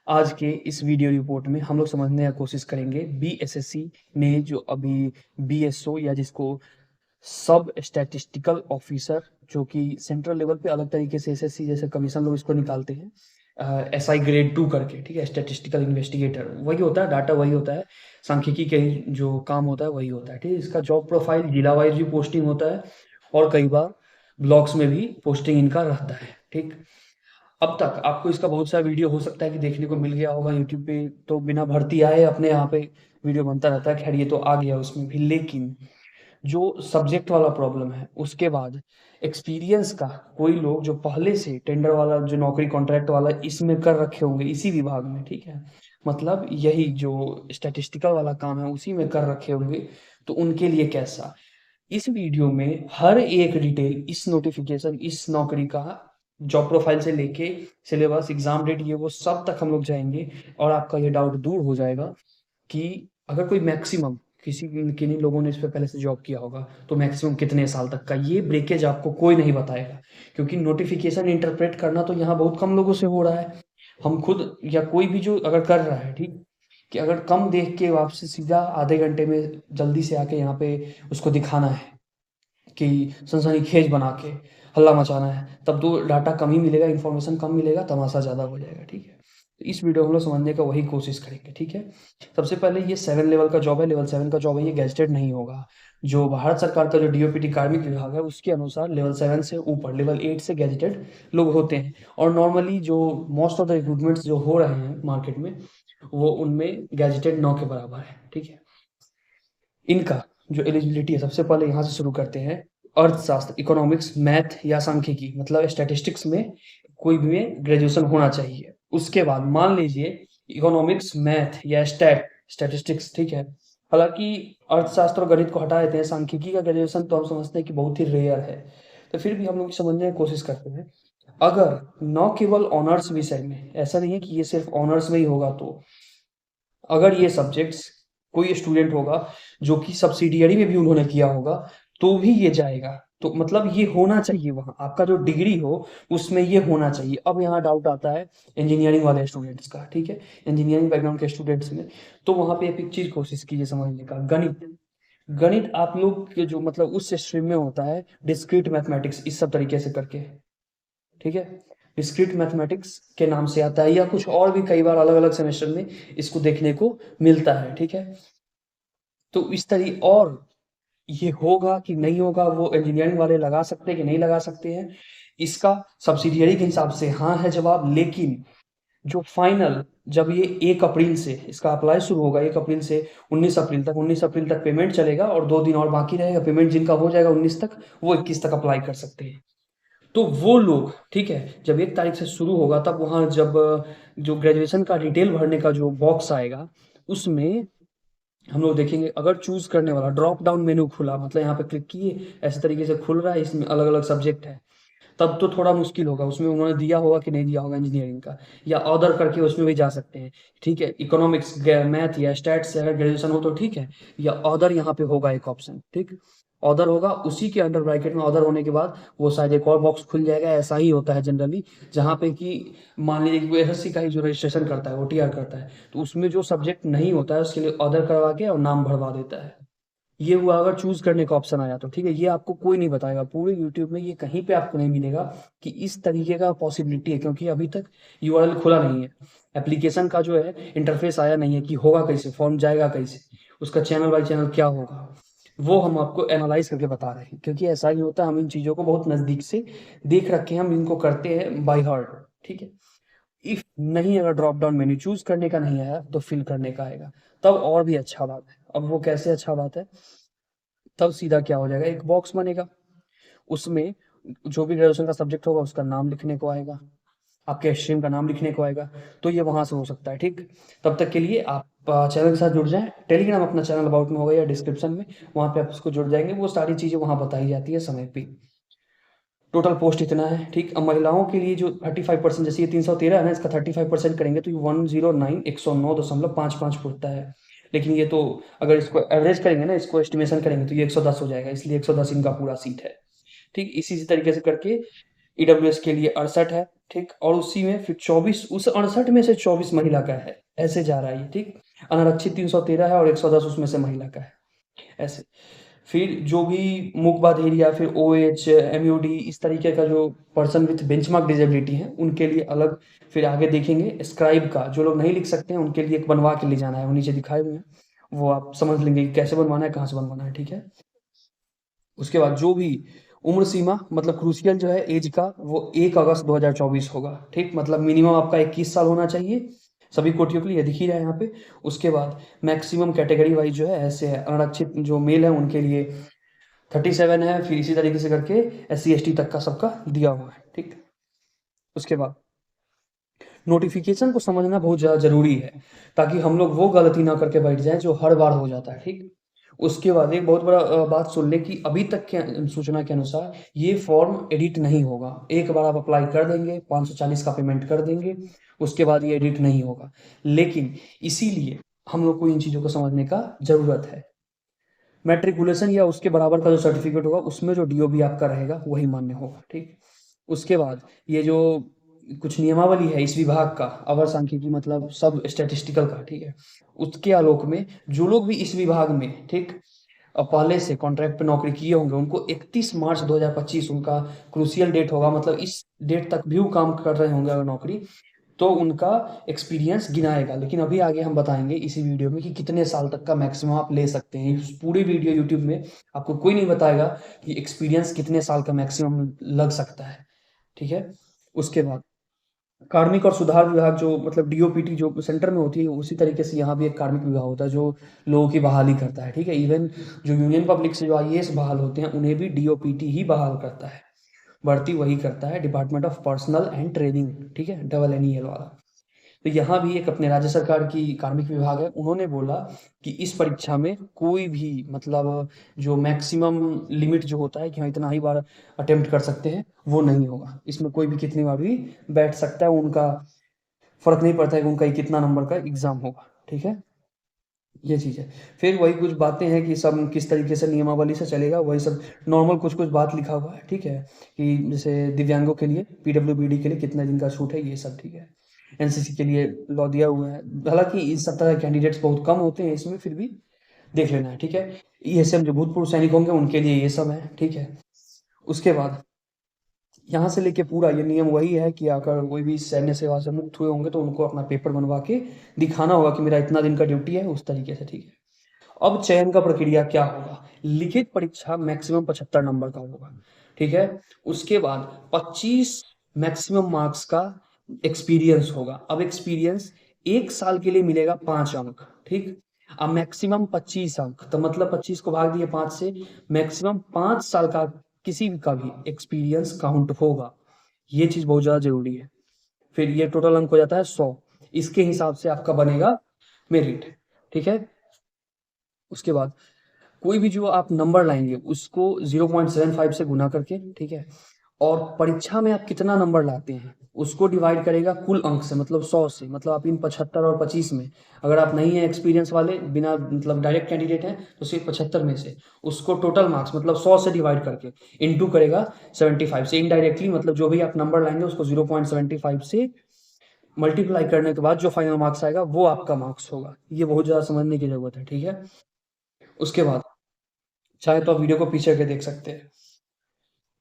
आज के इस वीडियो रिपोर्ट में हम लोग समझने की कोशिश करेंगे बीएसएससी ने जो अभी बीएसओ या जिसको सब स्टैटिस्टिकल ऑफिसर जो कि सेंट्रल लेवल पे अलग तरीके से एसएससी जैसे कमीशन लोग इसको निकालते हैं एसआई ग्रेड 2 करके, ठीक है। स्टैटिस्टिकल इन्वेस्टिगेटर वही होता है, डाटा वही होता है, सांख्यिकी के जो काम होता है वही होता है, ठीक है। इसका जॉब प्रोफाइल जिला वाइज भी पोस्टिंग होता है और कई बार ब्लॉक्स में भी पोस्टिंग इनका रहता है, ठीक। अब तक आपको इसका बहुत सारा वीडियो हो सकता है कि देखने को मिल गया होगा यूट्यूब पे, तो बिना भर्ती आए अपने यहाँ पे वीडियो बनता रहता है। खैर ये तो आ गया उसमें भी, लेकिन जो सब्जेक्ट वाला प्रॉब्लम है उसके बाद एक्सपीरियंस का कोई लोग जो पहले से टेंडर वाला जो नौकरी कॉन्ट्रैक्ट वाला इसमें कर रखे होंगे इसी विभाग में, ठीक है, मतलब यही जो स्टैटिस्टिकल वाला काम है उसी में कर रखे होंगे, तो उनके लिए कैसा। इस वीडियो में हर एक डिटेल इस नोटिफिकेशन इस नौकरी का जॉब प्रोफाइल से लेके सिलेबस एग्जाम डेट ये वो सब तक हम लोग जाएंगे और आपका ये डाउट दूर हो जाएगा कि अगर कोई मैक्सिमम किसी किन्हीं लोगों ने इस पे पहले से जॉब किया होगा तो मैक्सिमम कितने साल तक का, ये ब्रेकेज आपको कोई नहीं बताएगा, क्योंकि नोटिफिकेशन इंटरप्रेट करना तो यहाँ बहुत कम लोगों से हो रहा है। हम खुद या कोई भी जो अगर कर रहा है, ठीक, कि अगर कम देख के वापसी सीधा आधे घंटे में जल्दी से आके यहाँ पे उसको दिखाना है कि सनसनीखेज बना के हल्ला मचाना है, तब तो डाटा कम ही मिलेगा, इन्फॉर्मेशन कम मिलेगा, तमाशा ज़्यादा हो जाएगा, ठीक है। तो इस वीडियो में हम लोग समझने का वही कोशिश करेंगे, ठीक है। सबसे पहले ये 7 लेवल का जॉब है, लेवल 7 का जॉब है, ये गैजेटेड नहीं होगा। जो भारत सरकार का जो डीओपीटी कार्मिक विभाग है उसके अनुसार लेवल 7 से ऊपर लेवल 8 से गैजेटेड लोग होते हैं, और नॉर्मली जो मोस्ट ऑफ द रिक्रूटमेंट्स जो हो रहे हैं मार्केट में वो उनमें गैजेटेड 9 के बराबर है, ठीक है। इनका जो एलिजिबिलिटी है सबसे पहले यहाँ से शुरू करते हैं। अर्थशास्त्र, इकोनॉमिक्स, मैथ या सांख्यिकी मतलब स्टैटिस्टिक्स में कोई भी में ग्रेजुएशन होना चाहिए। उसके बाद मान लीजिए इकोनॉमिक्स, मैथ या स्टैटिस्टिक्स, ठीक है। हालांकि अर्थशास्त्र और गणित को हटा देते हैं, सांख्यिकी का ग्रेजुएशन तो हम समझते हैं कि बहुत ही रेयर है, तो फिर भी हम लोग समझने की कोशिश करते हैं। अगर न केवल ऑनर्स विषय में, ऐसा नहीं है कि ये सिर्फ ऑनर्स में ही होगा, तो अगर ये सब्जेक्ट्स कोई स्टूडेंट होगा जो कि सब्सिडियरी में भी उन्होंने किया होगा तो भी ये जाएगा। तो मतलब ये होना चाहिए, वहाँ आपका जो डिग्री हो उसमें ये होना चाहिए। अब यहाँ डाउट आता है इंजीनियरिंग वाले स्टूडेंट्स का, ठीक है, इंजीनियरिंग बैकग्राउंड के स्टूडेंट्स में, तो वहाँ पे एक चीज कोशिश कीजिए समझने का, गणित। गणित आप लोग के जो मतलब उस स्ट्रीम में होता है डिस्क्रीट मैथमेटिक्स इस सब तरीके से करके, ठीक है, डिस्क्रीट मैथमेटिक्स के नाम से आता है, या कुछ और भी कई बार अलग अलग सेमेस्टर में इसको देखने को मिलता है, ठीक है। तो इस तरह, और ये होगा कि नहीं होगा वो इंजीनियरिंग वाले लगा सकते हैं कि नहीं लगा सकते हैं, इसका सब्सिडियरी के हिसाब से हाँ है जवाब, लेकिन जो फाइनल जब ये 1 अप्रैल से इसका अप्लाई शुरू होगा, 1 अप्रैल से 19 अप्रैल तक, 19 अप्रैल तक पेमेंट चलेगा और 2 दिन और बाकी रहेगा, पेमेंट जिनका हो जाएगा 19 तक वो 21 तक अप्लाई कर सकते हैं। तो वो लोग, ठीक है, जब 1 तारीख से शुरू होगा तब वहाँ जब जो ग्रेजुएशन का डिटेल भरने का जो बॉक्स आएगा उसमें हम लोग देखेंगे, अगर चूज करने वाला ड्रॉप डाउन मेनू खुला, मतलब यहाँ पे क्लिक किए ऐसे तरीके से खुल रहा है, इसमें अलग अलग सब्जेक्ट है, तब तो थोड़ा मुश्किल होगा, उसमें उन्होंने दिया होगा कि नहीं दिया होगा इंजीनियरिंग का, या अदर करके उसमें भी जा सकते हैं, ठीक है। इकोनॉमिक्स, मैथ या स्टैट्स से अगर ग्रेजुएशन हो तो ठीक है, या अदर यहाँ पे होगा एक ऑप्शन, ठीक, अदर होगा, उसी के अंडर ब्रैकेट में अदर होने के बाद वो शायद एक और बॉक्स खुल जाएगा, ऐसा ही होता है जनरली, जहाँ पे कि मान लीजिए कि एसएससी का ही जो रजिस्ट्रेशन करता है ओटीआर करता है, तो उसमें जो सब्जेक्ट नहीं होता है उसके लिए अदर करवा के और नाम भरवा देता है। ये हुआ अगर चूज करने का ऑप्शन आया तो, ठीक है। ये आपको कोई नहीं बताएगा पूरे यूट्यूब में, ये कहीं पे आपको नहीं मिलेगा कि इस तरीके का पॉसिबिलिटी है, क्योंकि अभी तक यूआरएल खुला नहीं है, एप्लीकेशन का जो है इंटरफेस आया नहीं है कि होगा कैसे, फॉर्म जाएगा कैसे, उसका चैनल बाय चैनल क्या होगा, वो हम आपको एनालाइज करके बता रहे हैं, क्योंकि ऐसा ही होता है, हम इन चीजों को बहुत नजदीक से देख रखे हैं, हम इनको करते हैं बाय हार्ट, ठीक है। इफ नहीं, अगर ड्रॉप डाउन मेन्यू चूज करने का नहीं आया तो फिल करने का आएगा, तब और भी अच्छा बात है। अब वो कैसे अच्छा बात है, तब सीधा क्या हो जाएगा, एक बॉक्स बनेगा, उसमें जो भी ग्रेजुएशन का सब्जेक्ट होगा उसका नाम लिखने को आएगा, आपके स्ट्रीम का नाम लिखने को आएगा, तो ये वहां से हो सकता है, ठीक। तब तक के लिए आप चैनल के साथ जुड़ जाएं, टेलीग्राम अपना चैनल अबाउट में होगा या डिस्क्रिप्शन में, वहां पे आप उसको जुड़ जाएंगे, वो सारी चीजें वहां बताई जाती है समय पे। टोटल पोस्ट इतना है, ठीक। अब महिलाओं के लिए जो 35%, जैसे ये 313 है ना, इसका 35% करेंगे तो ये 109 पड़ता है, लेकिन ये तो अगर इसको एवरेज करेंगे ना, इसको एस्टिमेशन करेंगे तो ये 110 हो जाएगा, इसलिए 110 इनका पूरा सीट है, ठीक। इसी तरीके से करके ईडब्ल्यूएस के लिए 68 है, ठीक, और उसी में फिर 24 उस 68 में से 24 महिला का है, ऐसे जा रहा है ये, ठीक। अनारक्षित 313 है और 110 उसमें से महिला का है, ऐसे। फिर जो भी मूक बधिर या फिर ओएच, एमयूडी इस तरीके का जो पर्सन विथ बेंचमार्क डिसेबिलिटी है, उनके लिए अलग। फिर आगे देखेंगे स्क्राइब का, जो लोग नहीं लिख सकते हैं उनके लिए एक बनवा के ले जाना है, वो नीचे दिखाए हुए हैं, वो आप समझ लेंगे कि कैसे बनवाना है, कहाँ से बनवाना है, ठीक है। उसके बाद जो भी उम्र सीमा मतलब क्रूशियल जो है एज का, वो 1 अगस्त 2024 होगा, ठीक। मतलब मिनिमम आपका 21 साल होना चाहिए सभी कोटियों के लिए, ये दिख ही रहा है यहाँ पे। उसके बाद मैक्सिमम कैटेगरी वाइज जो है ऐसे है, अनारक्षित जो मेल है उनके लिए 37 है, फिर इसी तरीके से करके SC ST तक का सबका दिया हुआ है, ठीक। उसके बाद नोटिफिकेशन को समझना बहुत ज़्यादा ज़रूरी है, ताकि हम लोग वो गलती ना करके बैठ जाएँ जो हर बार हो जाता है, ठीक। उसके बाद एक बहुत बड़ा बात सुन लें कि अभी तक के सूचना के अनुसार ये फॉर्म एडिट नहीं होगा। एक बार आप अप्लाई कर देंगे, 540 का पेमेंट कर देंगे, उसके बाद ये एडिट नहीं होगा। लेकिन इसीलिए हम लोग को इन चीज़ों को समझने का ज़रूरत है। मैट्रिकुलेशन या उसके बराबर का जो सर्टिफिकेट होगा, उसमें जो DOB आपका रहेगा वही मान्य होगा, ठीक। उसके बाद ये जो कुछ नियमावली है इस विभाग का, अवर सांख्यिकी मतलब सब स्टैटिस्टिकल का, ठीक है। उसके आलोक में जो लोग भी इस विभाग में, ठीक, पहले से कॉन्ट्रैक्ट पे नौकरी किए होंगे, उनको 31 मार्च 2025 उनका क्रूशियल डेट होगा, मतलब इस डेट तक भी वो काम कर रहे होंगे अगर नौकरी, तो उनका एक्सपीरियंस गिनाएगा। लेकिन अभी आगे हम बताएंगे इसी वीडियो में कि कितने साल तक का मैक्सिमम आप ले सकते हैं। इस पूरी वीडियो यूट्यूब में आपको कोई नहीं बताएगा कि एक्सपीरियंस कितने साल का मैक्सिमम लग सकता है, ठीक है। उसके बाद कार्मिक और सुधार विभाग जो मतलब DOPT जो सेंटर में होती है, उसी तरीके से यहाँ भी एक कार्मिक विभाग होता है जो लोगों की बहाली करता है, ठीक है। इवन जो यूनियन पब्लिक से जो IAS बहाल होते हैं, उन्हें भी DOPT ही बहाल करता है, भर्ती वही करता है, department of personal and training, ठीक है, NNEL वाला। तो यहाँ भी एक अपने राज्य सरकार की कार्मिक विभाग है, उन्होंने बोला कि इस परीक्षा में कोई भी मतलब जो मैक्सिमम लिमिट जो होता है कि हाँ इतना ही बार अटेम्प्ट कर सकते हैं, वो नहीं होगा। इसमें कोई भी कितनी बार भी बैठ सकता है, उनका फर्क नहीं पड़ता है कि उनका कितना नंबर का एग्जाम होगा, ठीक है। ये चीज़ है। फिर वही कुछ बातें हैं कि सब किस तरीके से नियमावली से चलेगा, वही सब नॉर्मल कुछ कुछ बात लिखा हुआ है, ठीक है। कि जैसे दिव्यांगों के लिए PWBD के लिए कितना दिन का छूट है, ये सब, ठीक है। NCC के लिए लॉ दिया हुआ है, हालांकि इस सप्ताह कैंडिडेट्स बहुत कम होते हैं इसमें, फिर भी देख लेना है, ठीक है। ESM जो भूतपूर्व सैनिक होंगे उनके लिए ये सब है, ठीक है। उसके बाद यहाँ से लेके पूरा ये नियम वही है कि अगर कोई भी सैन्य सेवा से मुक्त हुए होंगे तो उनको अपना पेपर बनवा के दिखाना होगा कि मेरा इतना दिन का ड्यूटी है, उस तरीके से, ठीक है। अब चयन का प्रक्रिया क्या होगा? लिखित परीक्षा मैक्सिमम 75 नंबर का होगा, ठीक है। उसके बाद 25 मैक्सिमम मार्क्स का एक्सपीरियंस होगा। अब एक्सपीरियंस 1 साल के लिए मिलेगा 5 अंक, ठीक। अब मैक्सिमम 25 अंक, तो मतलब 25 को भाग दिए 5 से, मैक्सिमम 5 साल का किसी भी का भी एक्सपीरियंस काउंट होगा। ये चीज बहुत ज्यादा जरूरी है। फिर ये टोटल अंक हो जाता है 100, इसके हिसाब से आपका बनेगा मेरिट, ठीक है। उसके बाद कोई भी जो आप नंबर लाएंगे उसको 0.75 से गुना करके, ठीक है। और परीक्षा में आप कितना नंबर लाते हैं उसको डिवाइड करेगा कुल अंक से, मतलब 100 से। मतलब आप इन 75 और 25 में अगर आप नहीं हैं एक्सपीरियंस वाले, बिना मतलब डायरेक्ट कैंडिडेट हैं, तो सिर्फ 75 में से उसको टोटल मार्क्स मतलब 100 से डिवाइड करके इनटू करेगा 75 से। इनडायरेक्टली मतलब जो भी आप नंबर लाएंगे उसको 0.75 से मल्टीप्लाई करने के बाद जो फाइनल मार्क्स आएगा वो आपका मार्क्स होगा। ये बहुत ज़्यादा समझने की जरूरत है, ठीक है। उसके बाद चाहे तो आप वीडियो को पीछे के देख सकते हैं।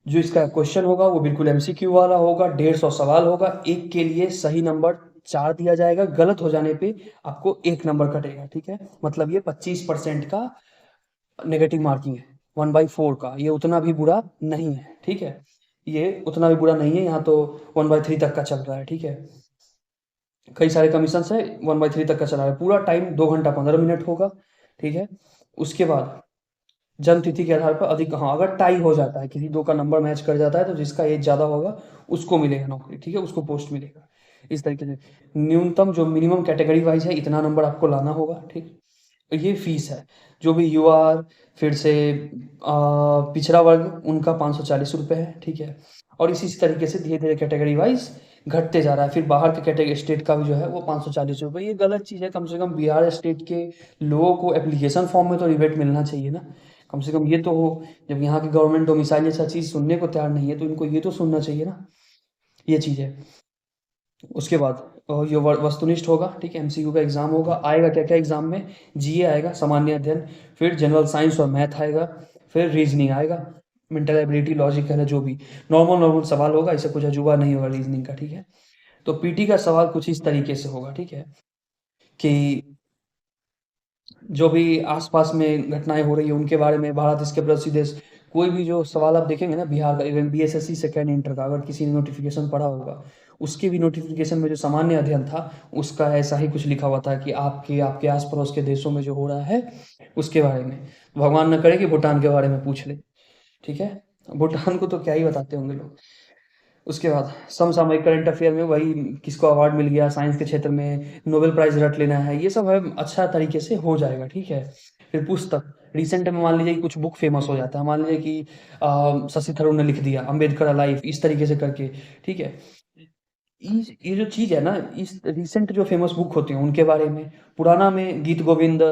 जो इसका क्वेश्चन होगा वो बिल्कुल MCQ वाला होगा, 150 सवाल होगा, एक के लिए सही नंबर 4 दिया जाएगा, गलत हो जाने पे आपको 1 नंबर कटेगा, ठीक है। मतलब ये 25% का नेगेटिव मार्किंग है, 1/4 का। ये उतना भी बुरा नहीं है, ठीक है। ये उतना भी बुरा नहीं है, यहाँ तो 1/3 तक का चल रहा है, ठीक है। कई सारे कमीशन है, 1/3 तक का चला रहा है। पूरा टाइम 2 घंटा 15 मिनट होगा, ठीक है। उसके बाद जन्म तिथि के आधार पर अधिक, हाँ अगर टाई हो जाता है, किसी दो का नंबर मैच कर जाता है, तो जिसका एज ज़्यादा होगा उसको मिलेगा नौकरी, ठीक है, उसको पोस्ट मिलेगा। इस तरीके से न्यूनतम जो मिनिमम कैटेगरी वाइज है इतना नंबर आपको लाना होगा, ठीक। तो ये फीस है। जो भी UR, फिर से पिछड़ा वर्ग, उनका 540 रुपये है, ठीक है। और इसी तरीके से धीरे धीरे कैटेगरी वाइज घटते जा रहा है। फिर बाहर के कैटेगरी स्टेट का भी जो है वो 540 रुपये। ये गलत चीज़ है, कम से कम बिहार स्टेट के लोगों को एप्लीकेशन फॉर्म में तो रिबेट मिलना चाहिए ना, कम से कम ये तो हो। जब यहाँ की गवर्नमेंट डोमिसाइल जैसा चीज़ सुनने को तैयार नहीं है तो इनको ये तो सुनना चाहिए ना, ये चीज़ है। उसके बाद ये वस्तुनिष्ठ होगा, ठीक है, एमसीक्यू का एग्जाम होगा। आएगा क्या क्या एग्जाम में? जीए आएगा, सामान्य अध्ययन, फिर जनरल साइंस और मैथ आएगा, फिर रीजनिंग आएगा, मेंटल एबिलिटी, लॉजिक है ना, जो भी नॉर्मल नॉर्मल सवाल होगा, इससे कुछ अजूबा नहीं होगा रीजनिंग का, ठीक है। तो पीटी का सवाल कुछ इस तरीके से होगा, ठीक है, कि जो भी आसपास में घटनाएं हो रही है उनके बारे में, भारत इसके पड़ोसी देश, कोई भी जो सवाल आप देखेंगे ना बिहार का, इवन बीएसएससी सेकेंड इंटर का, अगर किसी ने नोटिफिकेशन पढ़ा होगा, उसके भी नोटिफिकेशन में जो सामान्य अध्ययन था उसका ऐसा ही कुछ लिखा हुआ था कि आपके आपके आस पड़ोस के देशों में जो हो रहा है उसके बारे में। भगवान न करे कि भूटान के बारे में पूछ ले, ठीक है, भूटान को तो क्या ही बताते होंगे लोग। उसके बाद समसामयिक करंट अफेयर में वही किसको अवार्ड मिल गया साइंस के क्षेत्र में, नोबेल प्राइज रट लेना है, ये सब है, अच्छा तरीके से हो जाएगा, ठीक है। फिर पुस्तक रिसेंट में मान लीजिए कि कुछ बुक फेमस हो जाता है, मान लीजिए कि शशि थरूर ने लिख दिया अम्बेडकर अलाइव, इस तरीके से करके, ठीक है। ये जो चीज है ना, इस रिसेंट जो फेमस बुक होते हैं उनके बारे में, पुराना में गीत गोविंद,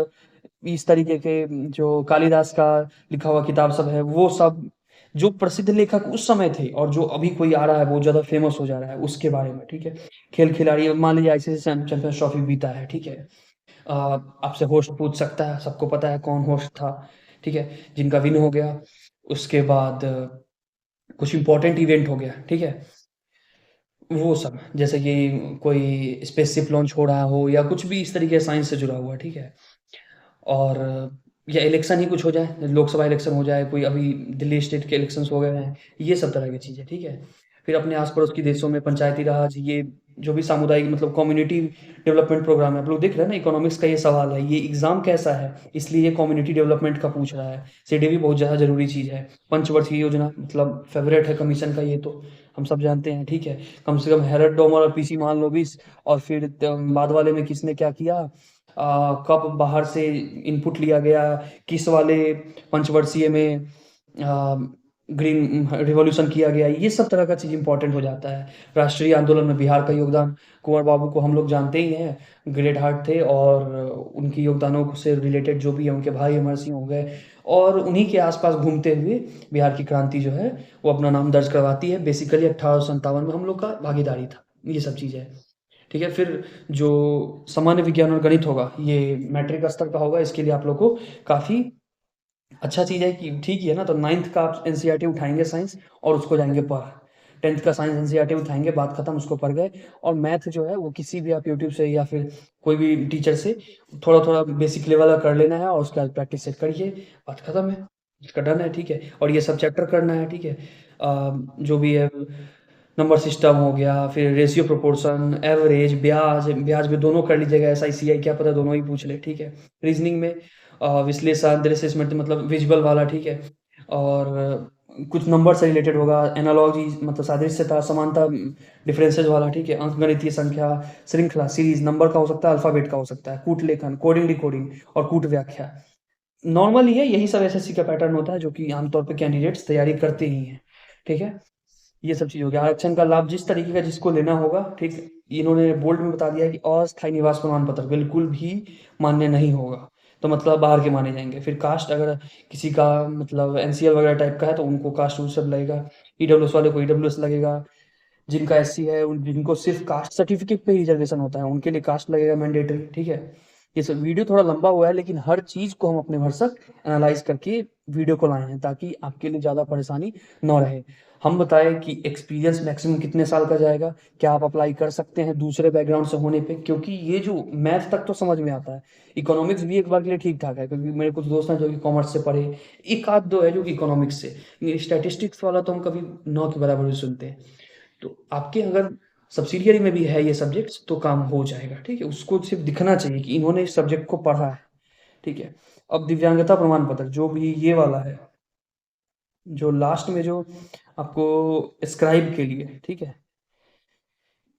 इस तरीके के जो कालिदास का लिखा हुआ किताब सब है, वो सब जो प्रसिद्ध लेखक उस समय थे और जो अभी कोई आ रहा है बहुत ज्यादा फेमस हो जा रहा है उसके बारे में, ठीक है। खेल खिलाड़ी, मान लीजिए आईसीसी चैंपियंस ट्रॉफी जीता है, ठीक है, आपसे होस्ट पूछ सकता है, सबको पता है कौन होस्ट था, ठीक है, जिनका विन हो गया। उसके बाद कुछ इंपॉर्टेंट इवेंट हो गया, ठीक है, वो सब जैसे कि कोई स्पेसशिप लॉन्च हो रहा हो या कुछ भी इस तरीके साइंस से जुड़ा हुआ, ठीक है। और या इलेक्शन ही कुछ हो जाए, लोकसभा इलेक्शन हो जाए, कोई अभी दिल्ली स्टेट के इलेक्शंस हो गए हैं, ये सब तरह की चीज़ें, ठीक है। फिर अपने आस-पड़ोस के देशों में पंचायती राज, ये जो भी सामुदायिक मतलब कम्युनिटी डेवलपमेंट प्रोग्राम है, आप लोग देख रहे हैं ना, इकोनॉमिक्स का ये सवाल है, ये एग्ज़ाम कैसा है, इसलिए ये कम्युनिटी डेवलपमेंट का पूछ रहा है। सीडीपी बहुत ज़्यादा ज़रूरी चीज़ है। पंचवर्षीय योजना मतलब फेवरेट है कमीशन का, ये तो हम सब जानते हैं, ठीक है। कम से कम हेरल्ड डोमर और पीसी मान लो 20, और फिर बाद वाले में किसने क्या किया, कब बाहर से इनपुट लिया गया, किस वाले पंचवर्षीय में ग्रीन रिवॉल्यूशन किया गया, ये सब तरह का चीज़ इंपॉर्टेंट हो जाता है। राष्ट्रीय आंदोलन में बिहार का योगदान, कुंवर बाबू को हम लोग जानते ही हैं, ग्रेट हार्ट थे, और उनकी योगदानों से रिलेटेड जो भी है, उनके भाई अमर सिंह हो गए, और उन्हीं के आसपास घूमते हुए बिहार की क्रांति जो है वो अपना नाम दर्ज करवाती है। बेसिकली 1857 में हम लोग का भागीदारी था, ये सब चीज़ें, ठीक है। फिर जो सामान्य विज्ञान और गणित होगा, ये मैट्रिक स्तर का होगा, इसके लिए आप लोग को काफ़ी अच्छा चीज़ है कि ठीक ही है ना, तो 9th का आप एनसीईआरटी उठाएँगे साइंस और उसको जाएँगे पढ़। 10th का साइंस एनसीईआरटी उठाएँगे, बात खत्म, उसको पढ़ गए। और मैथ जो है वो किसी भी आप यूट्यूब से या फिर कोई भी टीचर से थोड़ा-थोड़ा बेसिक लेवल का कर लेना है और उसके बाद प्रैक्टिस सेट करिए, बात खत्म है। इसका डन है, ठीक है। और ये सब चैप्टर करना है, ठीक है। जो भी है, नंबर सिस्टम हो गया, फिर रेशियो प्रोपोर्शन, एवरेज, ब्याज, ब्याज में दोनों कर लीजिएगा, एसआईसीआई क्या पता दोनों ही पूछ ले, ठीक है। रीजनिंग में विश्लेषण, दृश्य मतलब विजुअल वाला, ठीक है। और कुछ नंबर से रिलेटेड होगा, एनालॉजी मतलब सादृश्यता, समानता, डिफरेंसेस वाला, ठीक है। अंकगणितीय संख्या, श्रृंखला, सीरीज, नंबर का हो सकता है, अल्फाबेट का हो सकता है, कूट लेखन, कोडिंग डिकोडिंग और कूट व्याख्या। नॉर्मल ही है, यही सब एसएससी का पैटर्न होता है जो कि आमतौर पे कैंडिडेट्स तैयारी करते ही हैं, ठीक है। ये सब चीज़ हो गया। आरक्षण का लाभ जिस तरीके का जिसको लेना होगा, ठीक, इन्होंने बोल्ड में बता दिया कि अस्थायी निवास प्रमाण पत्र बिल्कुल भी मान्य नहीं होगा, तो मतलब बाहर के माने जाएंगे। फिर कास्ट, अगर किसी का मतलब एनसीएल वगैरह टाइप का है तो उनको कास्ट रूल सब लगेगा, ईडब्ल्यूएस वाले को ईडब्ल्यूएस लगेगा, जिनका एससी है जिनको सिर्फ कास्ट सर्टिफिकेट पे रिजर्वेशन होता है उनके लिए कास्ट लगेगा मैंडेटरी, ठीक है। ये सब वीडियो थोड़ा लंबा हुआ है, लेकिन हर चीज को हम अपने भरसक एनालाइज करके वीडियो को लाए हैं ताकि आपके लिए ज्यादा परेशानी न रहे। हम बताएं कि एक्सपीरियंस मैक्सिमम कितने साल का जाएगा, क्या आप अप्लाई कर सकते हैं दूसरे बैकग्राउंड से होने पे, क्योंकि ये जो मैथ तक तो समझ में आता है, इकोनॉमिक्स भी एक बार के लिए ठीक ठाक है, क्योंकि मेरे कुछ दोस्त हैं जो कि कॉमर्स से पढ़े, एक आध दो है जो कि इकोनॉमिक्स से, स्टैटिस्टिक्स वाला तो हम कभी नौ के बराबर भी सुनते हैं। तो आपके अगर सब्सिडियरी में भी है ये सब्जेक्ट्स तो काम हो जाएगा, ठीक है। उसको सिर्फ दिखना चाहिए कि इन्होंने इस सब्जेक्ट को पढ़ा है, ठीक है। अब दिव्यांगता प्रमाण पत्र जो भी ये वाला है, जो लास्ट में जो आपको स्क्राइब के लिए, ठीक है,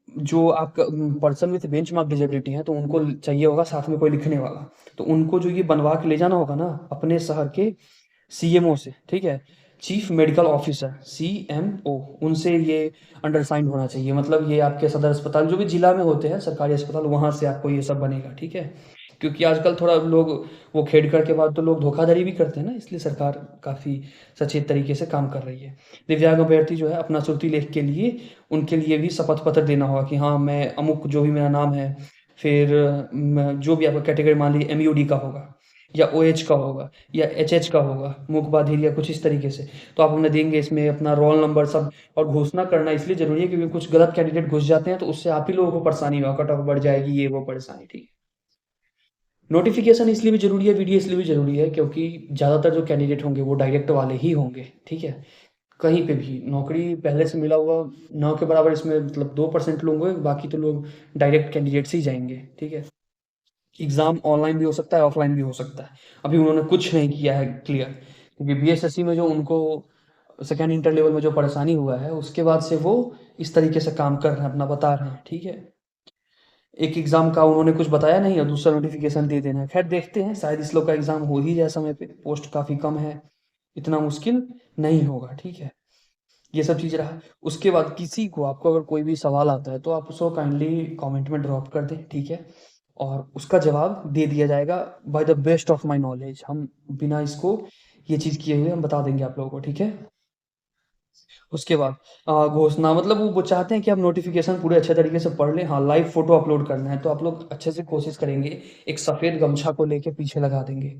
जो आपका person with bench mark disability है तो उनको चाहिए होगा साथ में कोई लिखने वाला, तो उनको जो ये बनवा के ले जाना होगा ना अपने शहर के सीएमओ से, ठीक है, चीफ मेडिकल ऑफिसर, सीएमओ, उनसे ये अंडरसाइंड होना चाहिए, मतलब ये आपके सदर अस्पताल जो भी जिला में होते हैं सरकारी अस्पताल, वहां से आपको ये सब बनेगा, ठीक है। क्योंकि आजकल थोड़ा लोग वो खेडकर के बाद तो लोग धोखाधड़ी भी करते हैं ना, इसलिए सरकार काफ़ी सचेत तरीके से काम कर रही है। दिव्यांग अभ्यर्थी जो है अपना श्रुति लेख के लिए उनके लिए भी शपथ पत्र देना होगा कि हाँ, मैं अमुक जो भी मेरा नाम है, फिर जो भी आपका कैटेगरी मान लीजिए एमयूडी का होगा या ओएच का होगा या एचएच का होगा, मुख बधिर या कुछ इस तरीके से। तो आप उन्हें देंगे इसमें अपना रोल नंबर सब, और घोषणा करना इसलिए ज़रूरी है क्योंकि कुछ गलत कैंडिडेट घुस जाते हैं तो उससे आप ही लोगों को परेशानी होगा, कट ऑफ बढ़ जाएगी, ये वो परेशानी, ठीक है। नोटिफिकेशन इसलिए भी ज़रूरी है, वीडियो इसलिए भी ज़रूरी है क्योंकि ज़्यादातर जो कैंडिडेट होंगे वो डायरेक्ट वाले ही होंगे, ठीक है। कहीं पे भी नौकरी पहले से मिला हुआ ना के बराबर इसमें मतलब 2% लोग होंगे, बाकी तो लोग डायरेक्ट कैंडिडेट्स ही जाएंगे, ठीक है। एग्ज़ाम ऑनलाइन भी हो सकता है, ऑफलाइन भी हो सकता है। अभी उन्होंने कुछ नहीं किया है क्लियर, क्योंकि बीएसएससी में जो उनको सेकेंड इंटर लेवल में जो परेशानी हुआ है उसके बाद से वो इस तरीके से काम कर रहे हैं, अपना बता रहे हैं, ठीक है। एक एग्ज़ाम का उन्होंने कुछ बताया नहीं और दूसरा नोटिफिकेशन दे देना है। खैर देखते हैं, शायद इस लोग का एग्ज़ाम हो ही जाए समय पे, पोस्ट काफ़ी कम है, इतना मुश्किल नहीं होगा, ठीक है। ये सब चीज़ रहा। उसके बाद किसी को आपको अगर कोई भी सवाल आता है तो आप उसको काइंडली कमेंट में ड्रॉप कर दें, ठीक है। और उसका जवाब दे दिया जाएगा by the best of my knowledge. हम बिना इसको ये चीज़ किए हुए हम बता देंगे आप लोगों को, ठीक है। उसके बाद घोषणा मतलब वो चाहते हैं कि आप नोटिफिकेशन पूरे अच्छे तरीके से पढ़ लें। हाँ, लाइव फोटो अपलोड करना है तो आप लोग अच्छे से कोशिश करेंगे, एक सफ़ेद गमछा को लेके पीछे लगा देंगे।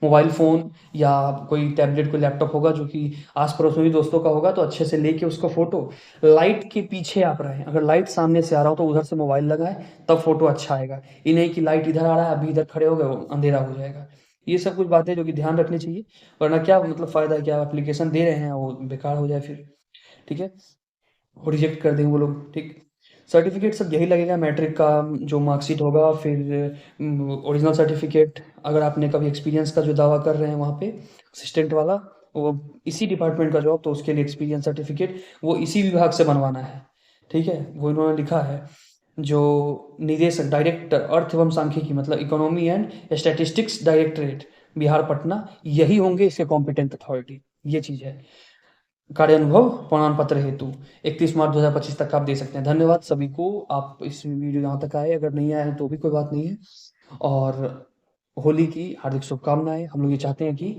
मोबाइल फ़ोन या कोई टैबलेट, कोई लैपटॉप होगा जो कि आस पड़ोस में भी दोस्तों का होगा तो अच्छे से लेके उसको फ़ोटो लाइट के पीछे आप रहें। अगर लाइट सामने से आ रहा हो तो उधर से मोबाइल लगाएं, तब फ़ोटो अच्छा आएगा। ये नहीं कि लाइट इधर आ रहा है, अभी इधर खड़े हो गए, वो अंधेरा हो जाएगा। ये सब कुछ बातें जो कि ध्यान रखनी चाहिए, वरना क्या मतलब फ़ायदा है, क्या एप्लीकेशन दे रहे हैं वो बेकार हो जाए फिर, ठीक है। वो रिजेक्ट कर देंगे वो लोग, ठीक। सर्टिफिकेट सब यही लगेगा, मैट्रिक का जो मार्कशीट होगा, फिर ओरिजिनल सर्टिफिकेट। अगर आपने कभी एक्सपीरियंस का जो दावा कर रहे हैं वहाँ पे असिस्टेंट वाला, वो इसी डिपार्टमेंट का जॉब, तो उसके लिए एक्सपीरियंस सर्टिफिकेट वो इसी विभाग से बनवाना है, ठीक है। वो इन्होंने लिखा है जो निदेशक डायरेक्टर अर्थ एवं सांख्यिकी मतलब economy and statistics directorate Bihar Patna, यही होंगे इसके कॉम्पिटेंट अथॉरिटी। ये चीज़ है। कार्यानुभव प्रमाण पत्र हेतु 31 मार्च 2025 तक आप दे सकते हैं। धन्यवाद सभी को, आप इस वीडियो यहाँ तक आए, अगर नहीं आए हैं तो भी कोई बात नहीं है। और होली की हार्दिक शुभकामनाएं। हम लोग ये चाहते हैं कि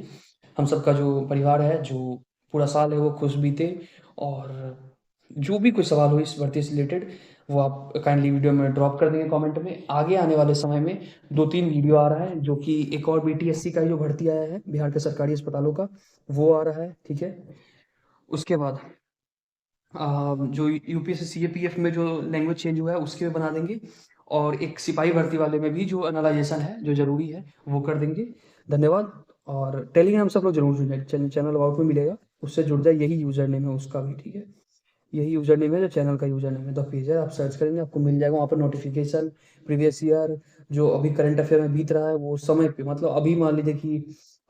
हम सबका जो परिवार है, जो पूरा साल है वो खुश बीते। और जो भी कोई सवाल हो इस भर्ती से रिलेटेड वो आप काइंडली वीडियो में ड्रॉप कर देंगे कमेंट में। आगे आने वाले समय में 2-3 वीडियो आ रहा है, जो कि एक और बीटीएससी का जो भर्ती आया है बिहार के सरकारी अस्पतालों का, वो आ रहा है, ठीक है। उसके बाद जो यूपीएससी सीएपीएफ में जो लैंग्वेज चेंज हुआ है उसके में बना देंगे, और एक सिपाही भर्ती वाले में भी जो एनालाइजेशन है जो ज़रूरी है वो कर देंगे। धन्यवाद। और टेलीग्राम सब लोग जरूर जुड़े, चैनल अबाउट में मिलेगा, उससे जुड़ जाए, यही यूज़र नेम है उसका भी, ठीक है। यही यूज़र नेम है जो चैनल का यूज़र नेम है, द पेज है, आप सर्च करेंगे आपको मिल जाएगा वहाँ पर नोटिफिकेशन। प्रीवियस ईयर जो अभी करंट अफेयर में बीत रहा है वो समय पे, मतलब अभी मान लीजिए कि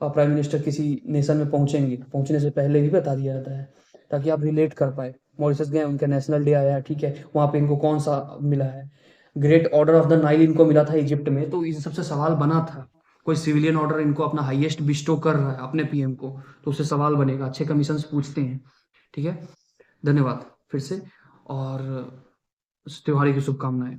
प्राइम मिनिस्टर किसी नेशन में पहुँचेंगे, पहुँचने से पहले भी बता दिया जाता है ताकि आप रिलेट कर पाए। मॉरिशस गए, उनका नेशनल डे आया है, ठीक है, वहाँ पे इनको कौन सा मिला है, great order of the Nile इनको मिला था इजिप्ट में, तो इन सबसे सवाल बना था। कोई सिविलियन ऑर्डर इनको अपना हाईएस्ट बिस्टो कर रहा है अपने पीएम को, तो उससे सवाल बनेगा, अच्छे कमीशन पूछते हैं, ठीक है। धन्यवाद फिर से, और त्योहारी की शुभकामनाएं।